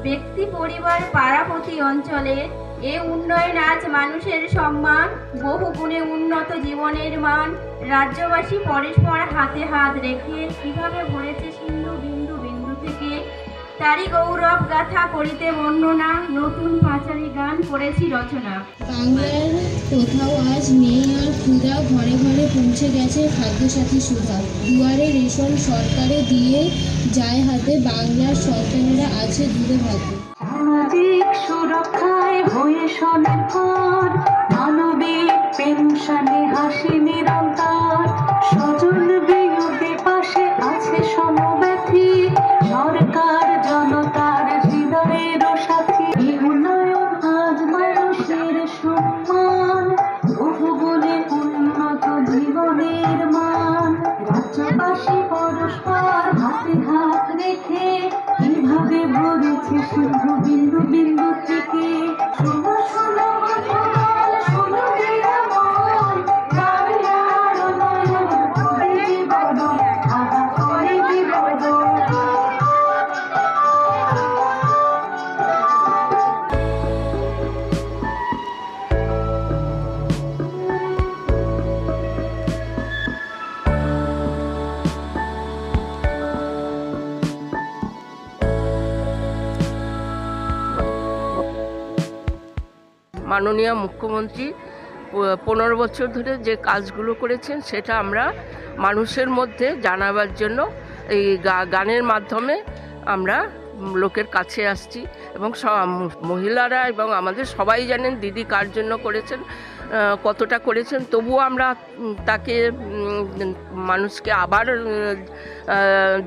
ব্যক্তি, পরিবার, পাড়াপতি অঞ্চলে এ উন্নয়ন আজ মানুষের সম্মান, বহু গুণে উন্নত জীবনের মান। রাজ্যবাসী পরস্পর হাতে হাত রেখে কিভাবে ভরেছে সিন্ধু বিন্দু বিন্দু থেকে, তারই গৌরব গাথা করিতে বর্ণনা, নতুন পাঁচালী গান করেছি রচনা। বাংলার কোথাও আজ নেই আর ক্ষুধা, ঘরে ঘরে পৌঁছে গেছে খাদ্যসাথী সুধা। দুয়ারে রেশন সরকারে দিয়ে যায় হাতে, বাংলার সন্তানেরা আছে দুধে ভাতে। সামাজিক সুরক্ষায় হয়ে স্বনির্ভর, মানবিক পেনশনে হাসি নিরন্তর, স্বজন বিয়োগে পাশে আছে সমব্যথী, সরকার জনতার হৃদয়ের সাথী। উন্নয়ন আজ মানুষের সম্মান, বহুগুণে উন্নত জীবনের মান। রাজ্যবাসী পরস্পর হাতে হাত রেখে কিভাবে ভরেছে সিন্ধু বিন্দু বিন্দু থেকে। শোনো শোনো বন্ধুগণ, শোনো নিরাময়, বাংলার উন্নয়ন করে বিবরণ, আহা করে বিবরণ। মাননীয় মুখ্যমন্ত্রী 15 বছর ধরে যে কাজগুলো করেছেন সেটা আমরা মানুষের মধ্যে জানাবার জন্য এই গানের মাধ্যমে আমরা লোকের কাছে আসছি। এবং মহিলারা এবং আমাদের সবাই জানেন দিদি কার জন্য করেছেন, কতটা করেছেন। তবুও আমরা তাকে মানুষকে আবার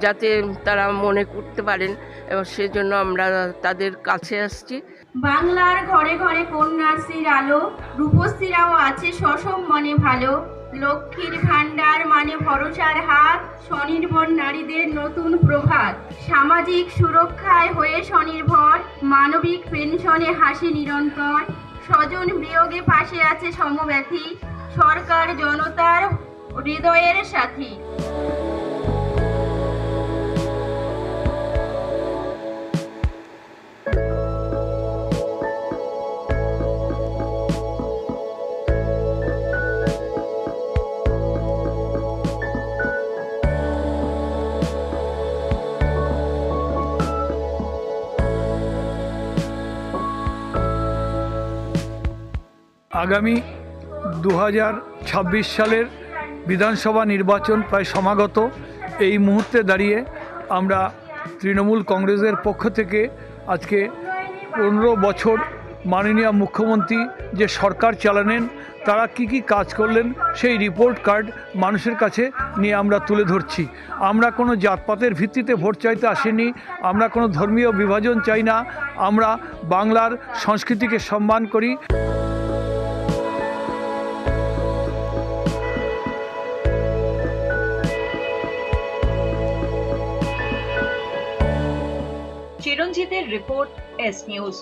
যাতে তারা মনে করতে পারেন এবং সেজন্য আমরা তাদের কাছে আসছি। বাংলার ঘরে ঘরে কন্যাশ্রীর আলো, রূপশ্রীরাও আছে সসম মনে ভালো। লক্ষ্মীর ভান্ডার মানে ভরসার হাত, স্বনির্ভর নারীদের নতুন প্রভাত। সামাজিক সুরক্ষায় হয়ে স্বনির্ভর, মানবিক পেনশনে হাসি নিরন্তর, স্বজন বিয়োগে পাশে আছে সমব্যথী, সরকার জনতার হৃদয়ের সাথী। আগামী 2026 সালের বিধানসভা নির্বাচন প্রায় সমাগত। এই মুহূর্তে দাঁড়িয়ে আমরা তৃণমূল কংগ্রেসের পক্ষ থেকে আজকে 15 বছর মাননীয় মুখ্যমন্ত্রী যে সরকার চালালেন, তারা কি কাজ করলেন সেই রিপোর্ট কার্ড মানুষের কাছে নিয়ে আমরা তুলে ধরছি। আমরা কোনো জাতপাতের ভিত্তিতে ভোট চাইতে আসিনি, আমরা কোনো ধর্মীয় বিভাজন চাই না, আমরা বাংলার সংস্কৃতিকে সম্মান করি। চিরঞ্জিতের রিপোর্ট, এস নিউজ।